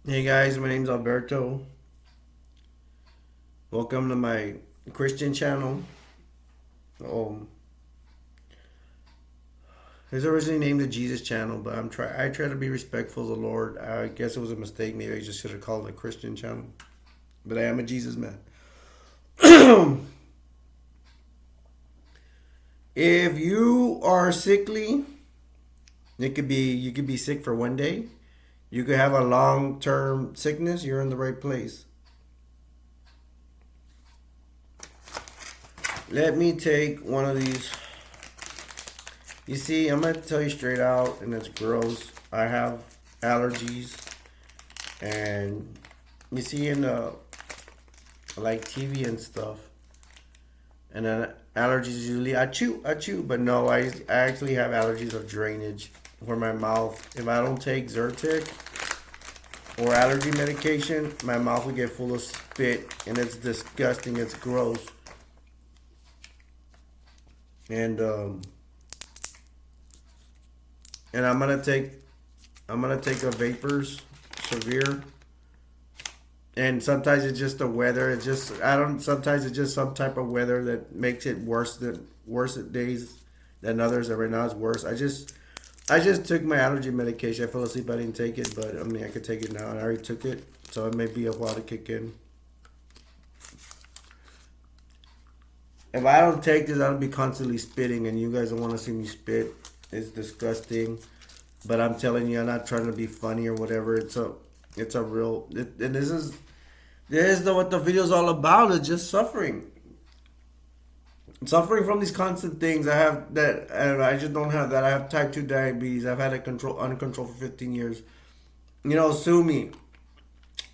Hey guys, my name's Alberto. Welcome to my Christian channel. Um, it was originally named the Jesus channel, but I try to be respectful of the Lord. I guess it was a mistake. Maybe I just should have called it a Christian channel. But I am a Jesus man. If you are sickly, you could be sick for one day. You could have a long term sickness. You're in the right place. Let me take one of these. You see, I'm gonna tell you straight out, and it's gross. I have allergies, and you see in the like TV and stuff, and then allergies usually I chew, but no, I actually have allergies of drainage where my mouth. If I don't take Zyrtec or allergy medication, my mouth will get full of spit, and it's disgusting. It's gross, and and I'm gonna take a Vapors Severe, and sometimes it's just the weather. It's just I don't. Sometimes it's just some type of weather that makes it worse at days than others. And right now it's worse. I just took my allergy medication. I fell asleep. I didn't take it, but I mean I could take it now. I already took it, so it may be a while to kick in. If I don't take this, I'll be constantly spitting, and you guys don't want to see me spit. It's disgusting. But I'm telling you, I'm not trying to be funny or whatever. It's a real. And this is what the video's all about. It's just suffering from these constant things. I have that, and I just don't have that. I have type 2 diabetes. I've had it uncontrolled for 15 years. Sue me.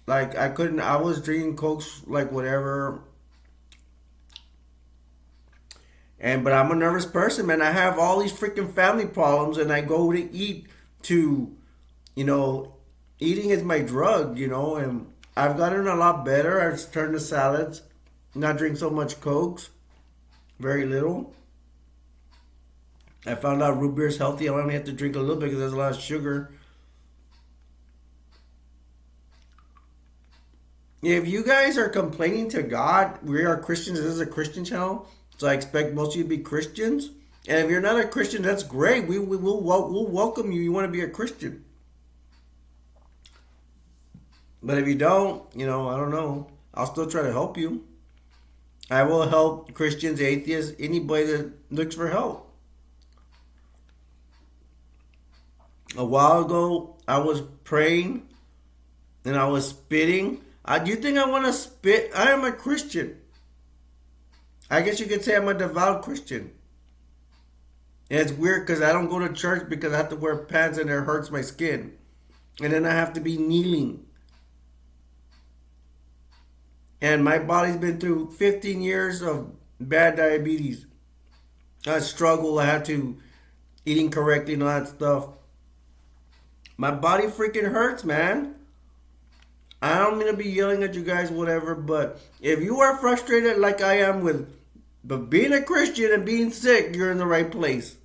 Like I couldn't. I was drinking cokes like whatever. But I'm a nervous person, man. I have all these freaking family problems, and I go to eat to, you know, eating is my drug, and I've gotten a lot better. I've turned to salads, not drink so much cokes, very little. I found out root beer is healthy. I only have to drink a little bit because there's a lot of sugar. If you guys are complaining to God, we are Christians. This is a Christian channel, so I expect most of you to be Christians. And if you're not a Christian, that's great. We'll welcome you. You want to be a Christian. But if you don't, I don't know. I'll still try to help you. I will help Christians, atheists, anybody that looks for help. A while ago, I was praying and I was spitting. Do you think I want to spit? I am a Christian. I guess you could say I'm a devout Christian. And it's weird because I don't go to church because I have to wear pants and it hurts my skin. And then I have to be kneeling. And my body's been through 15 years of bad diabetes. I struggle. I had to eating correctly and all that stuff. My body freaking hurts, man. I don't mean to be yelling at you guys, whatever, but if you are frustrated like I am with but being a Christian and being sick, you're in the right place.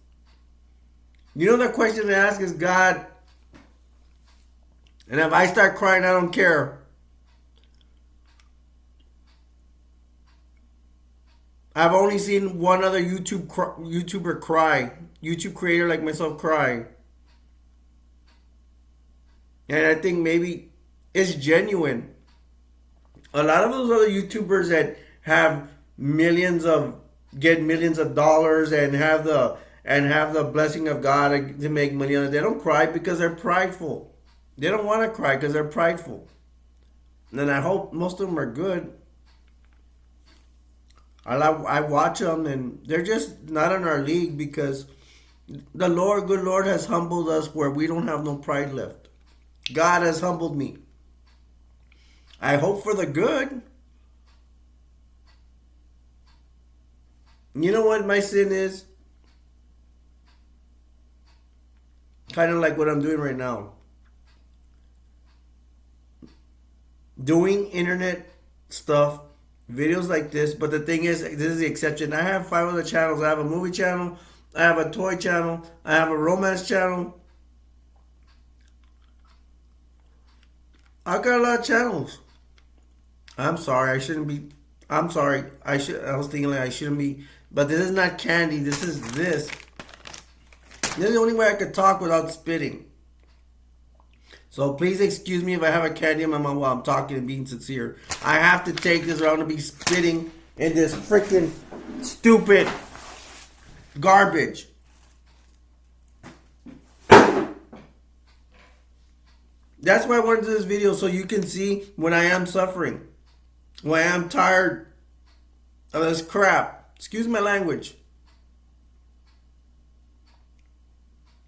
The question to ask is God. And if I start crying, I don't care. I've only seen one other YouTuber cry, YouTube creator like myself cry, and I think maybe it's genuine. A lot of those other YouTubers that have get millions of dollars and have the blessing of God to make money on it, they don't cry because they're prideful. They don't want to cry because they're prideful. And I hope most of them are good. I watch them and they're just not in our league because good Lord, has humbled us where we don't have no pride left. God has humbled me. I hope for the good. You know what my sin is? Kind of like what I'm doing right now. Doing internet stuff, videos like this, but the thing is, this is the exception. I have 5 other channels. I have a movie channel, I have a toy channel, I have a romance channel, I got a lot of channels. I'm sorry, I shouldn't be. I'm sorry. I was thinking like I shouldn't be. But this is not candy. This is this. This is the only way I could talk without spitting. So please excuse me if I have a candy in my mouth while I'm talking and being sincere. I have to take this around to be spitting in this freaking stupid garbage. That's why I wanted to do this video, so you can see when I am suffering. When I am tired of this crap. Excuse my language.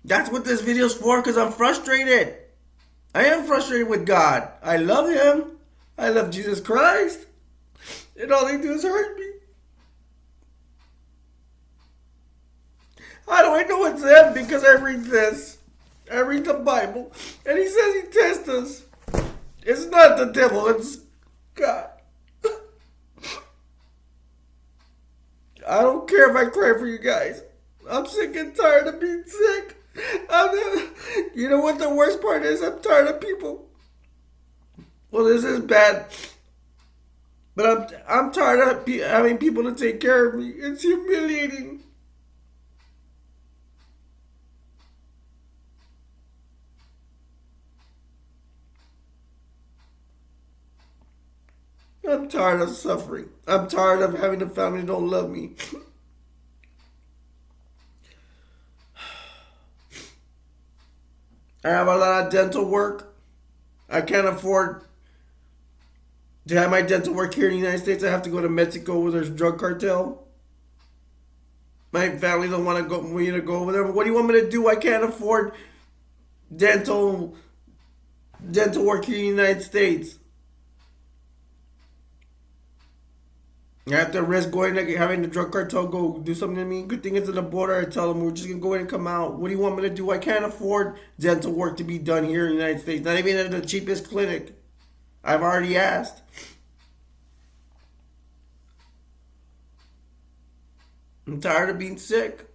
That's what this video is for, because I'm frustrated. I am frustrated with God. I love Him. I love Jesus Christ. And all they do is hurt me. How do I know it's them? Because I read this. I read the Bible. And He says He tests us. It's not the devil. It's God. I don't care if I cry for you guys. I'm sick and tired of being sick. You know what the worst part is? I'm tired of people. Well, this is bad. But I'm tired of having people to take care of me. It's humiliating. I'm tired of suffering. I'm tired of having a family that don't love me. I have a lot of dental work. I can't afford to have my dental work here in the United States. I have to go to Mexico where there's a drug cartel. My family don't want me to go over there. But what do you want me to do? I can't afford dental work here in the United States. I have to risk having the drug cartel go do something to me. Good thing it's at the border. I tell them we're just going to go in and come out. What do you want me to do? I can't afford dental work to be done here in the United States. Not even at the cheapest clinic. I've already asked. I'm tired of being sick.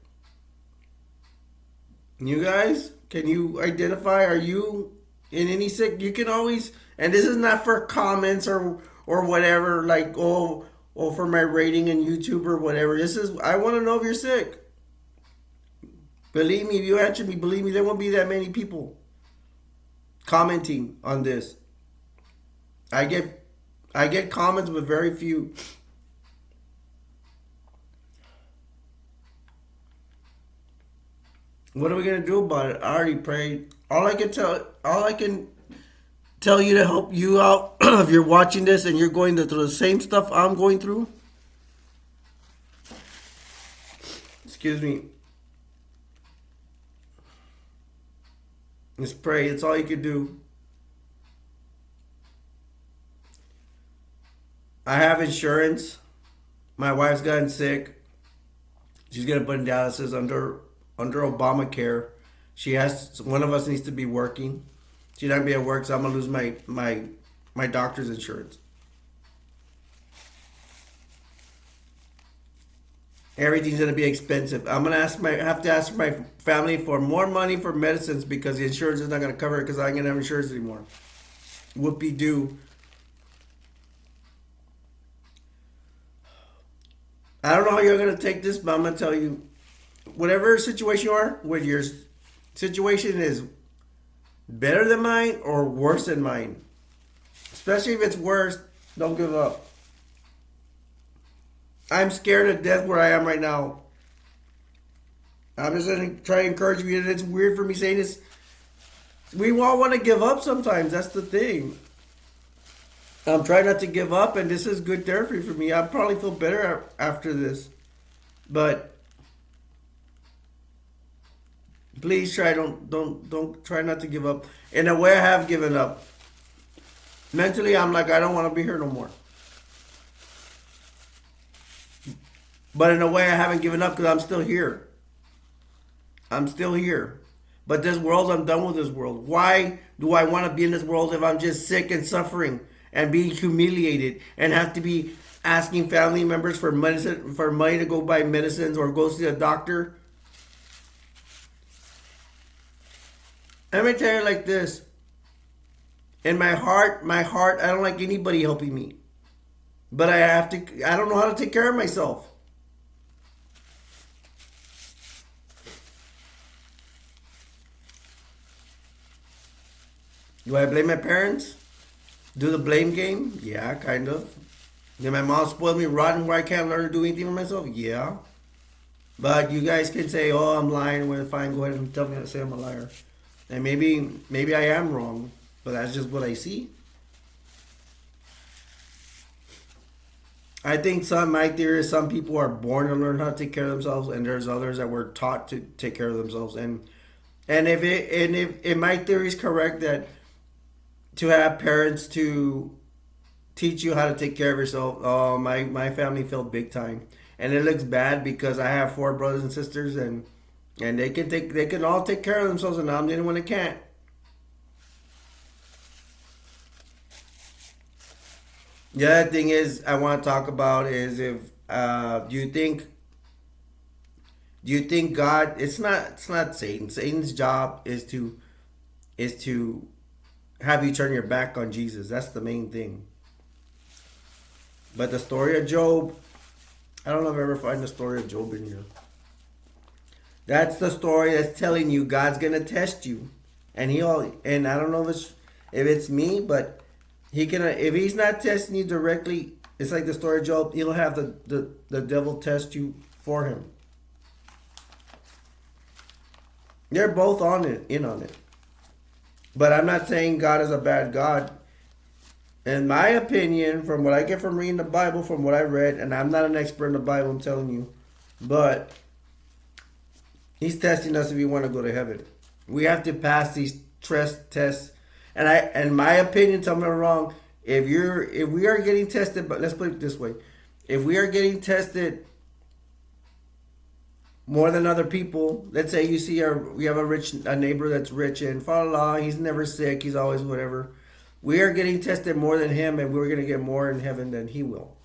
You guys, can you identify? Are you in any sick? You can always, and this is not for comments or whatever, like, or for my rating in YouTube or whatever. This is, I want to know if you're sick. Believe me, if you answer me, believe me, there won't be that many people commenting on this. I get comments, but very few. What are we gonna do about it? I already prayed. All I can tell you to help you out if you're watching this and you're going through the same stuff I'm going through. Excuse me. Just pray. It's all you can do. I have insurance. My wife's gotten sick. She's gonna put in dialysis under Obamacare. One of us needs to be working. She's not gonna be at work, so I'm gonna lose my doctor's insurance. Everything's gonna be expensive. I'm gonna have to ask my family for more money for medicines because the insurance is not gonna cover it because I ain't gonna have insurance anymore. Whoopie-doo. I don't know how you're gonna take this, but I'm gonna tell you, whatever situation you are, whether your situation is better than mine or worse than mine, especially if it's worse, don't give up. I'm scared to death where I am right now. I'm just going to try to encourage you. It's weird for me saying this. We all want to give up sometimes. That's the thing. I'm trying not to give up, and this is good therapy for me. I probably feel better after this. But please don't try not to give up. In a way, I have given up. Mentally, I'm like, I don't want to be here no more. But in a way, I haven't given up because I'm still here. I'm still here. But this world, I'm done with this world. Why do I want to be in this world if I'm just sick and suffering and being humiliated and have to be asking family members for money to go buy medicines or go see a doctor? Let me tell you like this. In my heart, I don't like anybody helping me. But I don't know how to take care of myself. Do I blame my parents? Do the blame game? Yeah, kind of. Did my mom spoil me rotten where I can't learn to do anything for myself? Yeah. But you guys can say, "Oh, I'm lying." Well, fine, go ahead and tell me to say I'm a liar. And maybe I am wrong, but that's just what I see. I think my theory is some people are born to learn how to take care of themselves, and there's others that were taught to take care of themselves. And if my theory is correct that to have parents to teach you how to take care of yourself, oh my family failed big time, and it looks bad because I have four brothers and sisters, and they can all take care of themselves, and I'm the only one that can't. The other thing is I want to talk about is if do you think God? It's not Satan. Satan's job is to have you turn your back on Jesus. That's the main thing. But the story of Job, I don't know if I ever find the story of Job in here. That's the story that's telling you God's gonna test you, and I don't know if it's me, but he can if he's not testing you directly. It's like the story of Job. He'll have the devil test you for him. They're both in on it. But I'm not saying God is a bad God. In my opinion, from what I get from reading the Bible, from what I read, and I'm not an expert in the Bible, I'm telling you, but He's testing us if we want to go to heaven. We have to pass these tests. And in my opinion, tell me if I'm wrong. If we are getting tested, but let's put it this way: if we are getting tested more than other people, let's say we have a neighbor that's rich and fa la, he's never sick, he's always whatever. We are getting tested more than him, and we're gonna get more in heaven than he will.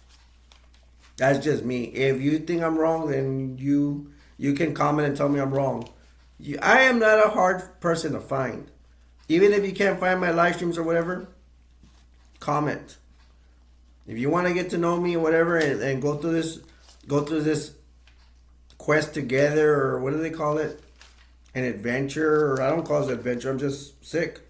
That's just me. If you think I'm wrong, then you can comment and tell me I'm wrong. I am not a hard person to find. Even if you can't find my live streams or whatever, comment. If you want to get to know me or whatever, and go through this quest together, or what do they call it? An adventure, or I don't call it an adventure. I'm just sick.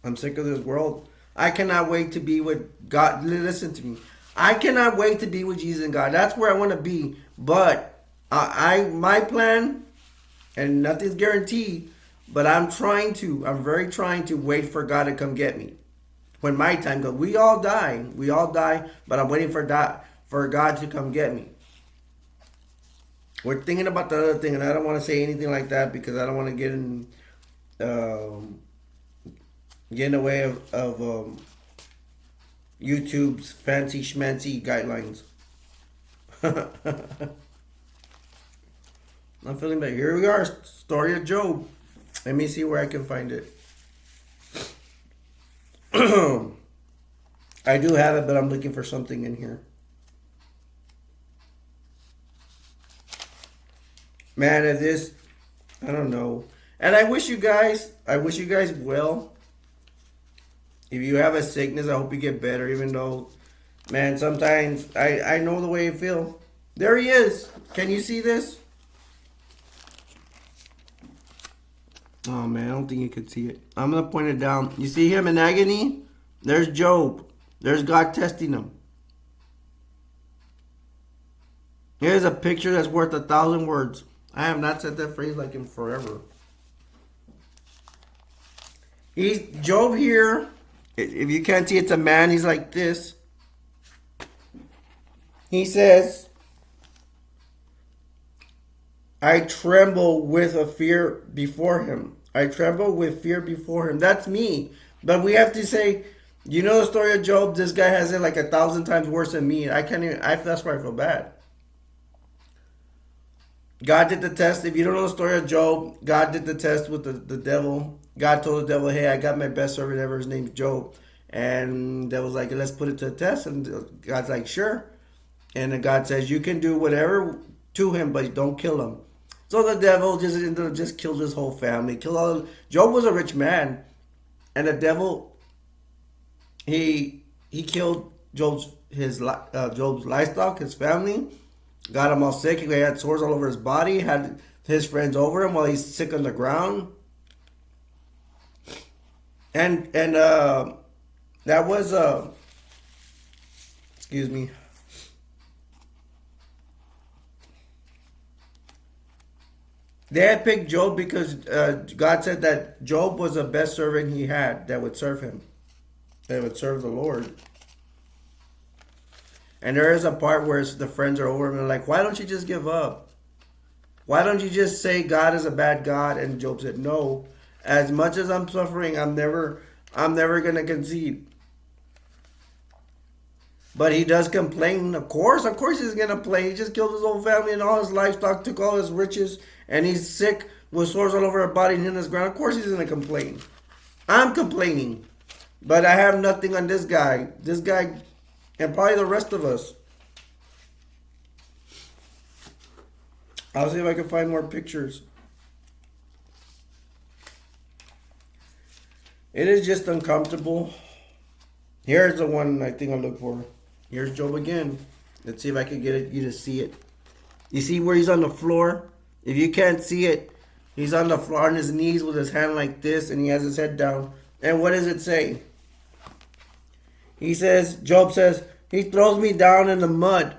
I'm sick of this world. I cannot wait to be with God. Listen to me. I cannot wait to be with Jesus and God. That's where I want to be. But my plan, and nothing's guaranteed, but I'm very trying to wait for God to come get me. When my time comes. We all die, but I'm waiting for God to come get me. We're thinking about the other thing, and I don't want to say anything like that because I don't want to get in the way of YouTube's fancy schmancy guidelines. I'm feeling bad. Here we are, story of Job. Let me see where I can find it. I do have it, but I'm looking for something in here. Man, I don't know. And I wish you guys well. If you have a sickness, I hope you get better, even though, man, sometimes I know the way you feel. There he is. Can you see this? Oh, man, I don't think you can see it. I'm going to point it down. You see him in agony? There's Job. There's God testing him. Here's a picture that's worth 1,000 words. I have not said that phrase like in forever. Job here. If you can't see, it's a man. He's like this. He says, I tremble with a fear before him. I tremble with fear before him. That's me. But we have to say, you know the story of Job? This guy has it like 1,000 times worse than me. I can't even, that's why I feel bad. God did the test. If you don't know the story of Job, God did the test with the devil. God told the devil, hey, I got my best servant ever. His name's Job. And the devil's like, let's put it to the test. And God's like, sure. And then God says, you can do whatever to him, but don't kill him. So the devil just killed his whole family. Job was a rich man. And the devil, he killed Job's livestock, his family, got him all sick. He had sores all over his body. Had his friends over him while he's sick on the ground. And that was excuse me. They had picked Job because God said that Job was the best servant he had that would serve him, that would serve the Lord. And there is a part where the friends are over him and they're like, why don't you just give up? Why don't you just say God is a bad God? And Job said, no. As much as I'm suffering, I'm never gonna concede. But he does complain, of course he's gonna complain. He just killed his whole family and all his livestock, took all his riches, and he's sick with sores all over his body and in his ground. Of course he's gonna complain. I'm complaining. But I have nothing on this guy. This guy, and probably the rest of us. I'll see if I can find more pictures. It is just uncomfortable. Here's the one I think I'll look for. Here's Job again. Let's see if I can get you to see it. You see where he's on the floor? If you can't see it, he's on the floor on his knees with his hand like this, and he has his head down. And what does it say? Job says, he throws me down in the mud.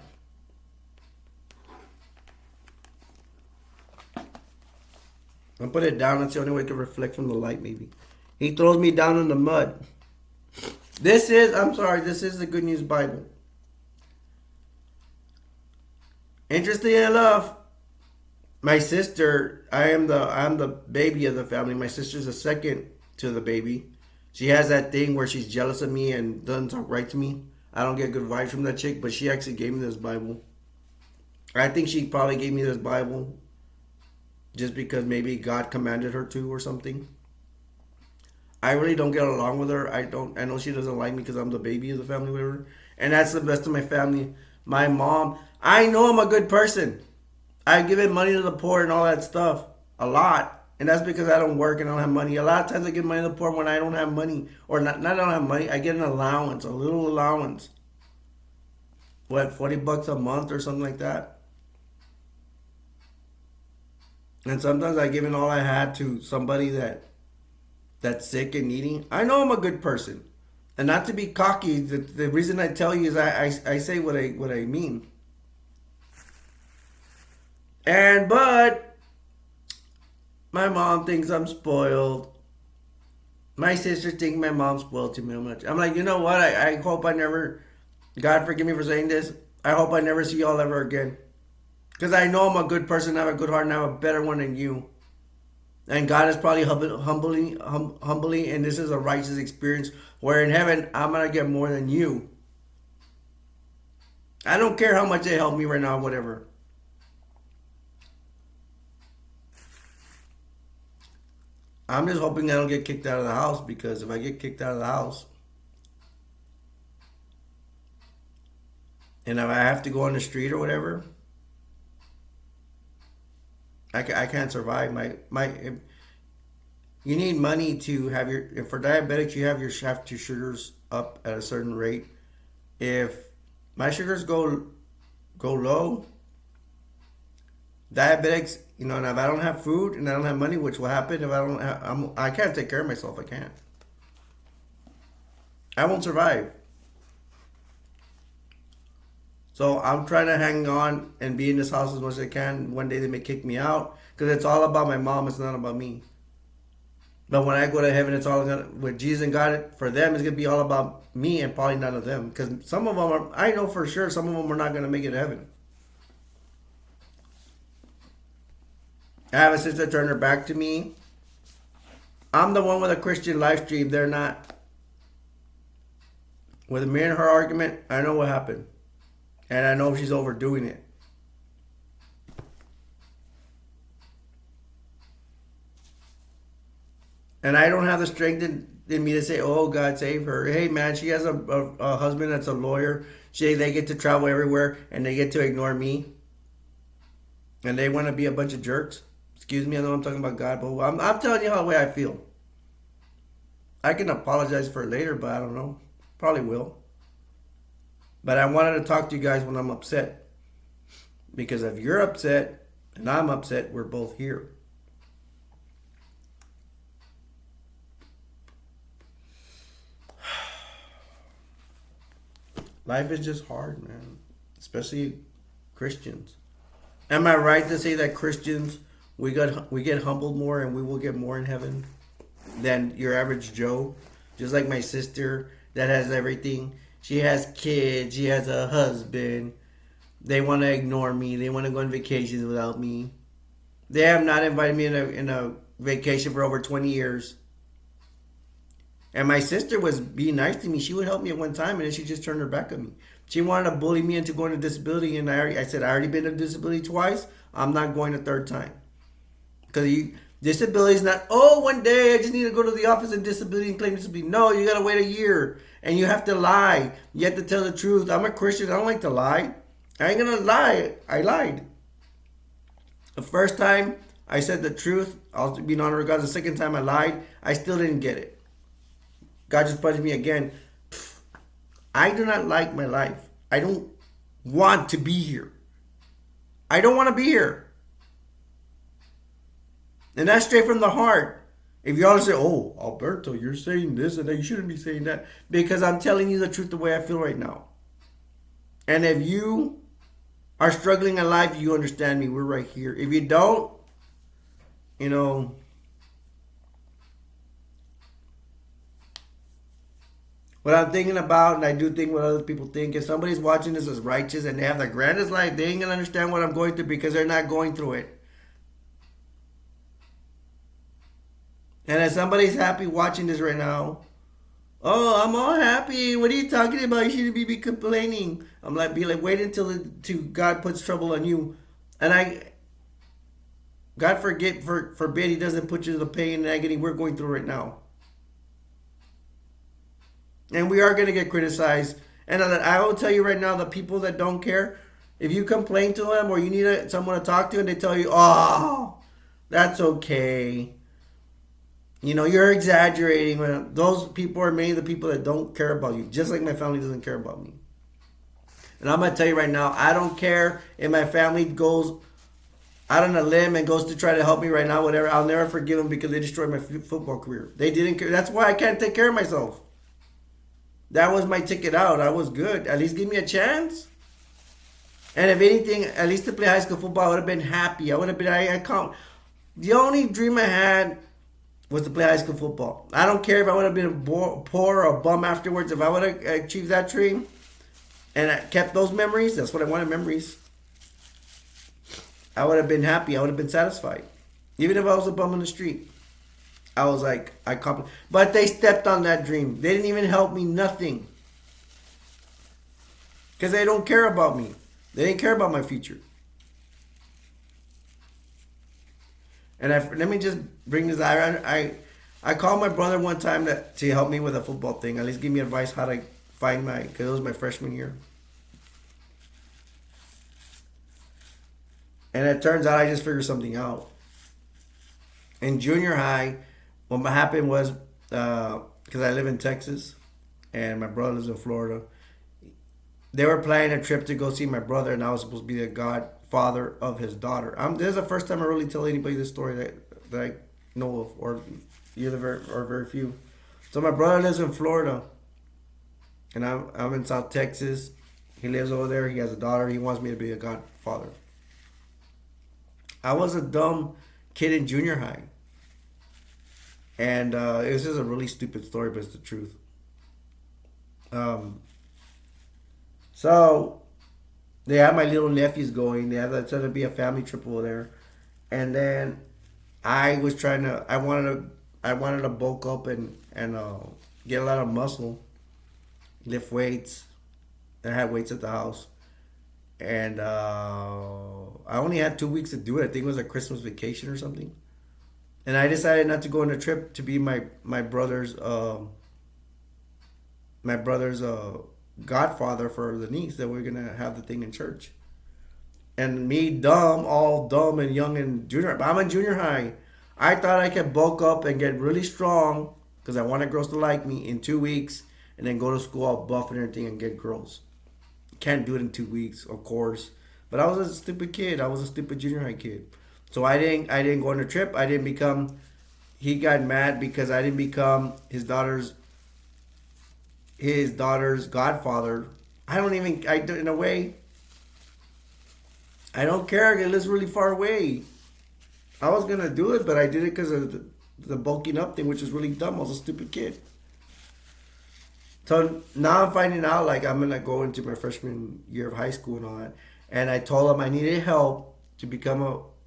I'll put it down. That's the only way to reflect from the light, maybe. He throws me down in the mud. This is the Good News Bible. Interesting enough, my sister, I'm the baby of the family. My sister's the second to the baby. She has that thing where she's jealous of me and doesn't talk right to me. I don't get good vibes from that chick, but she actually gave me this Bible. I think she probably gave me this Bible just because maybe God commanded her to or something. I really don't get along with her. I know she doesn't like me because I'm the baby of the family, whatever. And that's the best of my family. My mom, I know I'm a good person. I've given money to the poor and all that stuff. A lot. And that's because I don't work and I don't have money. A lot of times I give money to the poor when I don't have money. Or not I don't have money. I get an allowance. A little allowance. What, $40 a month or something like that? And sometimes I give in all I had to somebody that's sick and needy. I know I'm a good person. And not to be cocky, the reason I tell you is I say what I mean. But my mom thinks I'm spoiled. My sister thinks my mom spoiled too much. I'm like, you know what? I hope I never, God forgive me for saying this, I hope I never see y'all ever again. Because I know I'm a good person, I have a good heart, and I have a better one than you. And God is probably humbly, and this is a righteous experience where in heaven, I'm going to get more than you. I don't care how much they help me right now, whatever. I'm just hoping I don't get kicked out of the house, because if I get kicked out of the house, and if I have to go on the street or whatever, I can't survive. You need money to have for diabetics, you have your sugars up at a certain rate. If my sugars go low, diabetics, and if I don't have food and I don't have money, which will happen if I can't take care of myself. I can't. I won't survive. So I'm trying to hang on and be in this house as much as I can. One day they may kick me out because it's all about my mom. It's not about me. But when I go to heaven, it's all with Jesus and God. For them, it's gonna be all about me and probably none of them. Because some of them I know for sure, some of them are not gonna make it to heaven. I have a sister turn her back to me. I'm the one with a Christian live stream. They're not. With me and her argument, I know what happened. And I know she's overdoing it. And I don't have the strength in me to say, oh, God, save her. Hey, man, she has a husband that's a lawyer. They get to travel everywhere, and they get to ignore me. And they want to be a bunch of jerks. Excuse me, I know I'm talking about God, but I'm telling you how the way I feel. I can apologize for it later, but I don't know. Probably will. But I wanted to talk to you guys when I'm upset. Because if you're upset and I'm upset, we're both here. Life is just hard, man. Especially Christians. Am I right to say that Christians we get humbled more and we will get more in heaven than your average Joe? Just like my sister that has everything. She has kids, she has a husband. They want to ignore me. They want to go on vacations without me. They have not invited me in a vacation for over 20 years. And my sister was being nice to me. She would help me at one time, and then she just turned her back on me. She wanted to bully me into going to disability, and I said, I already been to disability twice. I'm not going a third time. Because disability is not, oh, one day I just need to go to the office of disability and claim disability. No, you got to wait a year, and you have to lie. You have to tell the truth. I'm a Christian. I don't like to lie. I ain't going to lie. I lied. The first time I said the truth, I was being honored with God. The second time I lied, I still didn't get it. God just punished me again. I do not like my life. I don't want to be here. I don't want to be here. And that's straight from the heart. If you all say, oh, Alberto, you're saying this and that, you shouldn't be saying that. Because I'm telling you the truth the way I feel right now. And if you are struggling in life, you understand me. We're right here. If you don't, you know, what I'm thinking about, and I do think what other people think, if somebody's watching this as righteous and they have the grandest life, they ain't going to understand what I'm going through because they're not going through it. And if somebody's happy watching this right now, oh, I'm all happy. What are you talking about? You shouldn't be complaining. I'm like, wait until God puts trouble on you. And God forbid He doesn't put you to the pain and agony we're going through right now. And we are going to get criticized. And I will tell you right now, the people that don't care, if you complain to them or you need someone to talk to and they tell you, oh, that's okay. You know, you're exaggerating. Those people are mainly the people that don't care about you. Just like my family doesn't care about me. And I'm going to tell you right now, I don't care if my family goes out on a limb and goes to try to help me right now, whatever. I'll never forgive them because they destroyed my football career. They didn't care. That's why I can't take care of myself. That was my ticket out. I was good. At least give me a chance. And if anything, at least to play high school football, I would have been happy. I would have been, I can't. The only dream I had was to play high school football. I don't care if I would have been poor or a bum afterwards. If I would have achieved that dream and I kept those memories, that's what I wanted, memories. I would have been happy. I would have been satisfied. Even if I was a bum on the street. I was like, but they stepped on that dream. They didn't even help me, nothing. Because they don't care about me. They didn't care about my future. And let me just bring this. I called my brother one time to help me with a football thing. At least give me advice how to find because it was my freshman year. And it turns out I just figured something out. In junior high, what happened was, because I live in Texas and my brother lives in Florida, they were planning a trip to go see my brother, and I was supposed to be the godfather of his daughter. This is the first time I really tell anybody this story that I know of, or very few. So my brother lives in Florida, and I'm in South Texas. He lives over there. He has a daughter. He wants me to be a godfather. I was a dumb kid in junior high. And it was just a really stupid story, but it's the truth. So they had my little nephews going. They had that to be a family trip over there, and then I wanted to bulk up and get a lot of muscle, lift weights. I had weights at the house, and I only had 2 weeks to do it. I think it was a Christmas vacation or something. And I decided not to go on a trip to be my brother's godfather for the niece that we're gonna have the thing in church. And me, all dumb and young and junior. I'm in junior high. I thought I could bulk up and get really strong because I wanted girls to like me in 2 weeks, and then go to school all buff and everything and get girls. Can't do it in 2 weeks, of course. But I was a stupid kid. I was a stupid junior high kid. So I didn't go on a trip. I didn't become. He got mad because I didn't become his daughter's godfather. I don't even. In a way. I don't care. It lives really far away. I was gonna do it, but I did it because of the bulking up thing, which was really dumb. I was a stupid kid. So now I'm finding out like I'm gonna go into my freshman year of high school and all that. And I told him I needed help to become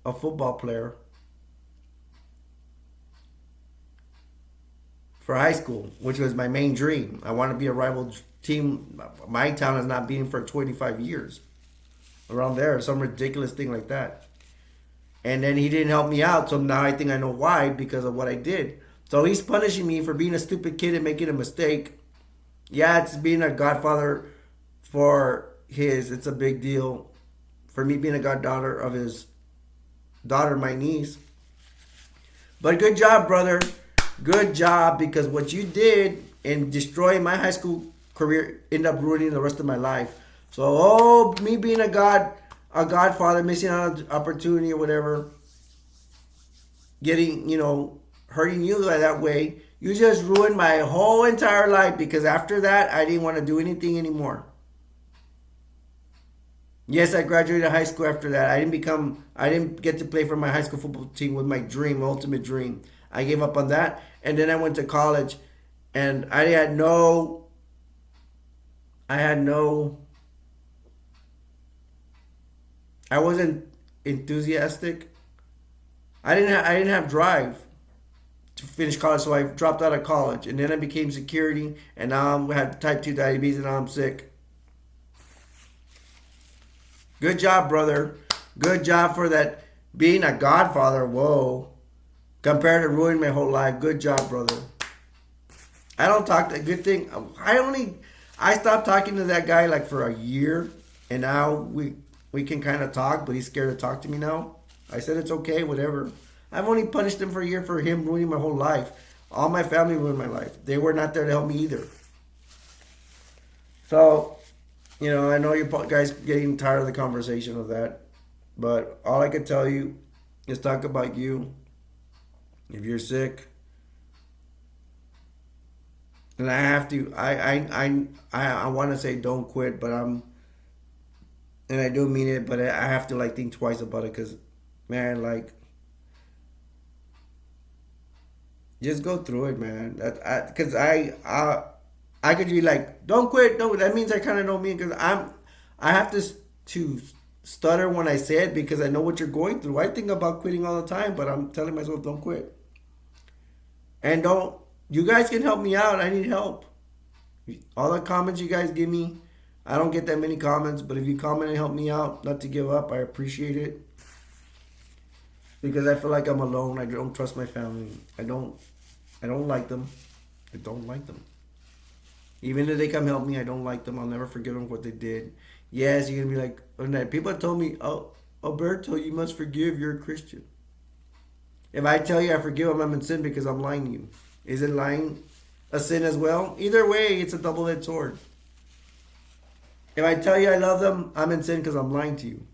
a football player for high school, which was my main dream. I want to be a rival team. My town has not been for 25 years. Around there, some ridiculous thing like that. And then he didn't help me out, so now I think I know why, because of what I did. So he's punishing me for being a stupid kid and making a mistake. Yeah, it's being a godfather it's a big deal. For me being a goddaughter of his daughter, my niece. But good job, brother. Good job, because what you did in destroying my high school career ended up ruining the rest of my life. So, me being a godfather, missing out on opportunity or whatever, getting, hurting you that way, you just ruined my whole entire life, because after that, I didn't want to do anything anymore. Yes, I graduated high school after that. I didn't get to play for my high school football team with my dream, my ultimate dream. I gave up on that, and then I went to college, and I wasn't enthusiastic. I didn't have drive to finish college, so I dropped out of college, and then I became security, and now I have type 2 diabetes, and now I'm sick. Good job, brother. Good job for that. Being a godfather, whoa. Compared to ruining my whole life. Good job, brother. I don't talk that good thing. I stopped talking to that guy like for a year, and now we can kind of talk, but he's scared to talk to me now. I said it's okay, whatever. I've only punished him for a year for him ruining my whole life. All my family ruined my life. They were not there to help me either. So, I know you guys getting tired of the conversation of that, but all I can tell you is talk about you. If you're sick, and I have to, I want to say don't quit, but and I do mean it, but I have to think twice about it, because, man, just go through it, man. Because I could be like, don't quit. No, that means I kind of know me, because I have to stutter when I say it, because I know what you're going through. I think about quitting all the time, but I'm telling myself don't quit. And you guys can help me out. I need help. All the comments you guys give me, I don't get that many comments, but if you comment and help me out, not to give up, I appreciate it. Because I feel like I'm alone. I don't trust my family. I don't like them. I don't like them. Even if they come help me, I don't like them. I'll never forgive them for what they did. Yes, you're going to be like, people told me, oh, Alberto, you must forgive. You're a Christian. If I tell you I forgive them, I'm in sin because I'm lying to you. Isn't lying a sin as well? Either way, it's a double-edged sword. If I tell you I love them, I'm in sin because I'm lying to you.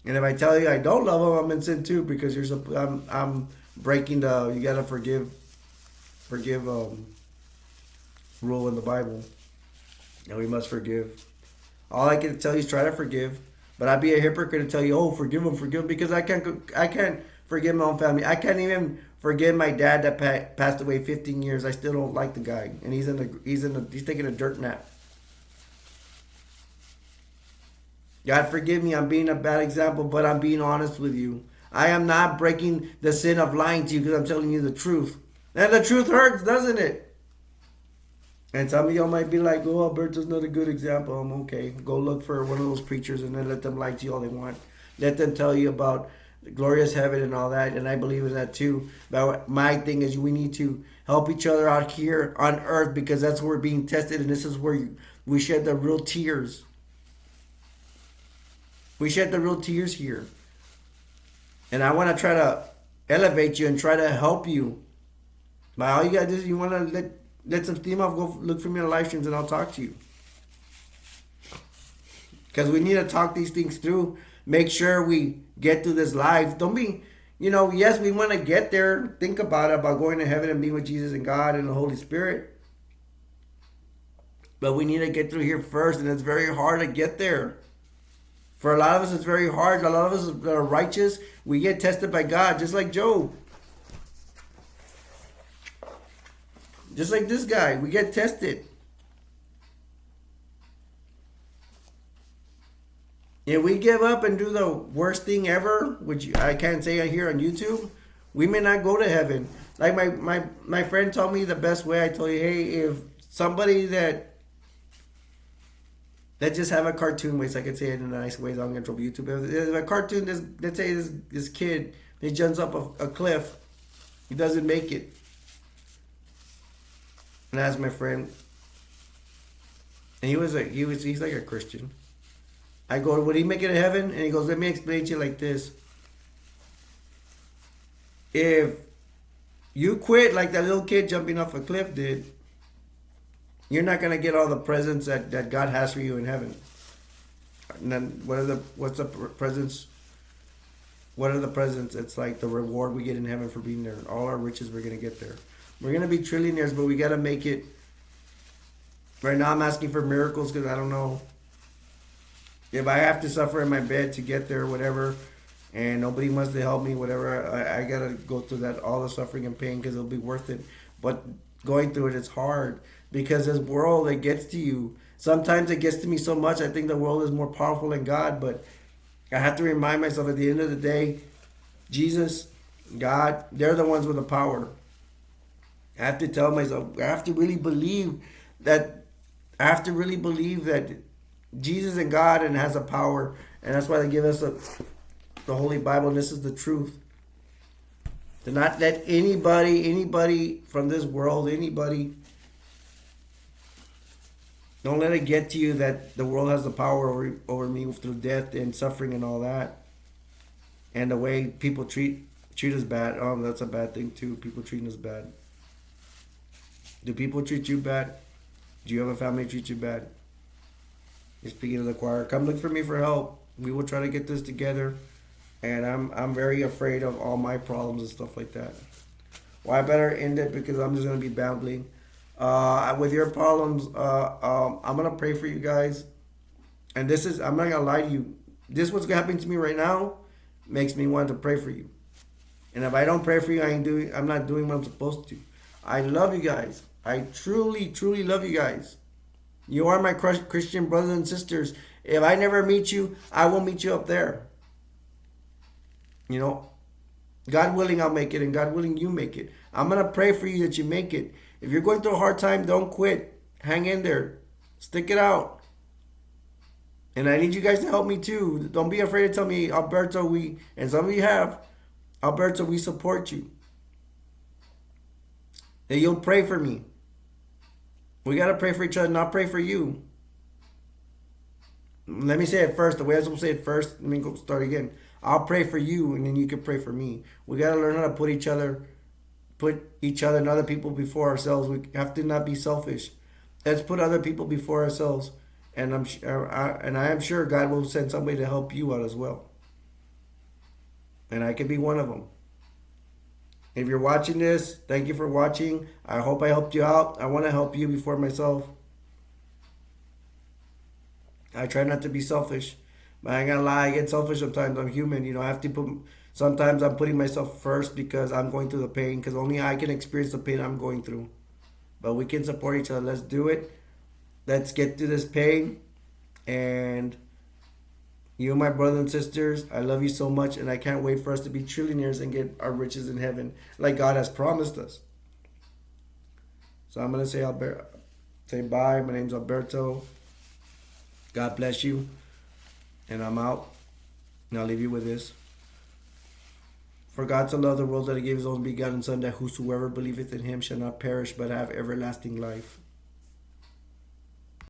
And if I tell you I don't love them, I'm in sin too, because I'm breaking you gotta forgive rule in the Bible. And we must forgive. All I can tell you is try to forgive. But I'd be a hypocrite to tell you, oh, forgive them, because I can't forgive my own family. I can't even forgive my dad that passed away 15 years. I still don't like the guy, and he's taking a dirt nap. God forgive me, I'm being a bad example, but I'm being honest with you. I am not breaking the sin of lying to you, because I'm telling you the truth. And the truth hurts, doesn't it? And some of y'all might be like, oh, Alberto's not a good example. I'm okay. Go look for one of those preachers and then let them lie to you all they want. Let them tell you about the glorious heaven and all that, and I believe in that too. But my thing is we need to help each other out here on earth, because that's where we're being tested, and this is where we shed the real tears. We shed the real tears here. And I want to try to elevate you and try to help you. But all you gotta do is you wanna let some steam off, go look for me on live streams and I'll talk to you. Because we need to talk these things through. Make sure we get through this life. Don't be, yes, we want to get there. Think about it, about going to heaven and being with Jesus and God and the Holy Spirit. But we need to get through here first, and it's very hard to get there. For a lot of us, it's very hard. A lot of us that are righteous, we get tested by God, just like Job. Just like this guy, we get tested. If we give up and do the worst thing ever, which I can't say here on YouTube, we may not go to heaven. Like my friend told me the best way. I told you, hey, if somebody that just have a cartoon, ways I could say it in a nice way, so I'm gonna trouble YouTube. If a cartoon, let's say this kid, he jumps up a cliff, he doesn't make it. And I asked my friend, and he's like a Christian. I go, would he make it to heaven? And he goes, let me explain to you like this. If you quit like that little kid jumping off a cliff did, you're not going to get all the presents that God has for you in heaven. And then what's the presents? What are the presents? It's like the reward we get in heaven for being there. All our riches, we're going to get there. We're going to be trillionaires, but we got to make it. Right now I'm asking for miracles because I don't know. If I have to suffer in my bed to get there, whatever, and nobody wants to help me, whatever, I gotta go through that, all the suffering and pain, because it'll be worth it. But going through it, it's hard, because this world, it gets to you. Sometimes it gets to me so much, I think the world is more powerful than God, but I have to remind myself at the end of the day, Jesus, God, they're the ones with the power. I have to tell myself, I have to really believe that Jesus and God and has a power, and that's why they give us the Holy Bible, and this is the truth. To not let anybody from this world, don't let it get to you that the world has the power over me through death and suffering and all that. And the way people treat us bad, that's a bad thing too, people treating us bad. Do people treat you bad? Do you have a family treat you bad? You're speaking to the choir. Come look for me for help. We will try to get this together. And I'm very afraid of all my problems and stuff like that. Well, I better end it because I'm just gonna be babbling. With your problems, I'm gonna pray for you guys. And I'm not gonna lie to you. This what's happening to me right now makes me want to pray for you. And if I don't pray for you, I'm not doing what I'm supposed to. I love you guys. I truly, truly love you guys. You are my Christian brothers and sisters. If I never meet you, I will meet you up there. God willing, I'll make it, and God willing, you make it. I'm going to pray for you that you make it. If you're going through a hard time, don't quit. Hang in there. Stick it out. And I need you guys to help me too. Don't be afraid to tell me, Alberto, and some of you have, Alberto, we support you. That you'll pray for me. We got to pray for each other, not pray for you. Let me say it first. The way I'm supposed to say it first, let me go start again. I'll pray for you, and then you can pray for me. We got to learn how to put each other and other people before ourselves. We have to not be selfish. Let's put other people before ourselves. And I am sure God will send somebody to help you out as well. And I can be one of them. If you're watching this, thank you for watching. I hope I helped you out. I want to help you before myself. I try not to be selfish. But I ain't gonna lie, I get selfish sometimes. I'm human. I have to sometimes I'm putting myself first because I'm going through the pain. Because only I can experience the pain I'm going through. But we can support each other. Let's do it. Let's get through this pain. And you, my brothers and sisters, I love you so much, and I can't wait for us to be trillionaires and get our riches in heaven like God has promised us. So I'm going to say bye. My name's Alberto. God bless you. And I'm out. And I'll leave you with this. For God so loved the world that he gave his only begotten Son, that whosoever believeth in him shall not perish but have everlasting life.